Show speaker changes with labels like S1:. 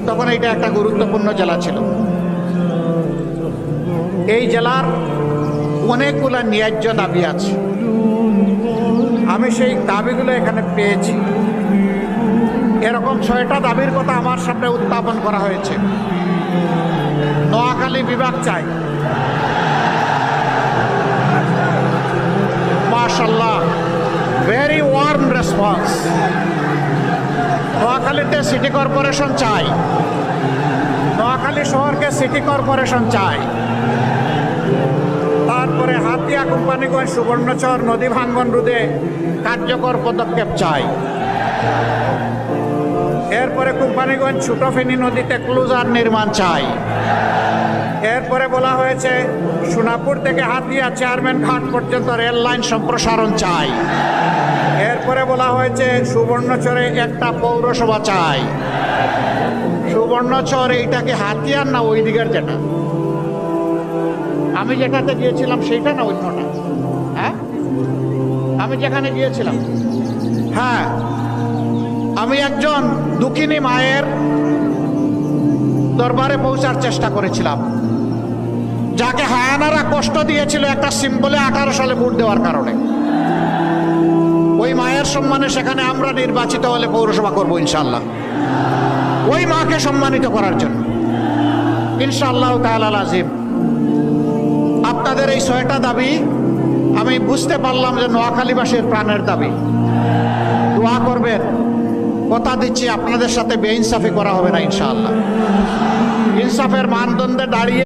S1: তখন এটা একটা গুরুত্বপূর্ণ জেলা ছিল। এই জেলার অনেকগুলো ন্যায্য দাবি আছে, আমি সেই দাবিগুলো এখানে পেয়েছি। এরকম 6টা দাবির কথা আমার সামনে উত্থাপন করা হয়েছে। নোয়াখালী বিভাগ চাই, মাশাআল্লাহ, ভেরি ওয়ার্ম রেসপন্স। নোয়াখালীতে সিটি কর্পোরেশন চাই, নোয়াখালী শহরকে সিটি কর্পোরেশন চাই। তারপরে হাতিয়া, কোম্পানিগঞ্জ, সুবর্ণচর নদী ভাঙ্গন রোধে কার্যকর পদক্ষেপ চাই। এরপরে কোম্পানিগঞ্জ ছোট ফেনী নদীতে ক্লোজার নির্মাণ চাই। এরপরে বলা হয়েছে সোনাপুর থেকে হাতিয়া চেয়ারম্যান ঘাট পর্যন্ত রেল লাইন সম্প্রসারণ চাই। এরপরে বলা হয়েছে সুবর্ণচরে একটা পৌরসভা চাই। সুবর্ণচর এইটাকে হাতিয়ার না ওই দিকের যেটা আমি যেটাতে গিয়েছিলাম সেইটা না অন্যটা? হ্যাঁ, আমি যেখানে গিয়েছিলাম, হ্যাঁ, আমি একজন দুঃখিনী মায়ের দরবারে পৌঁছার চেষ্টা করেছিলাম, যাকে হায়ানারা কষ্ট দিয়েছিল একটা সিম্বলে 18 সালে ভোট দেওয়ার কারণে। ওই মায়ের সম্মানে সেখানে আমরা নির্বাচিত হলে পৌরসভা করবো ইনশাআল্লাহ, ওই মাকে সম্মানিত করার জন্য ইনশাআল্লাহ তাআলা আজিম। আপনাদের এই 6টা দাবি আমি বুঝতে পারলাম যে নোয়াখালীবাসীর প্রাণের দাবি। দোয়া করবেন, কথা দিচ্ছি আপনাদের সাথে বেইনসাফি করা হবে না ইনশাআল্লাহ। ইনসাফের মানদণ্ডে দাঁড়িয়ে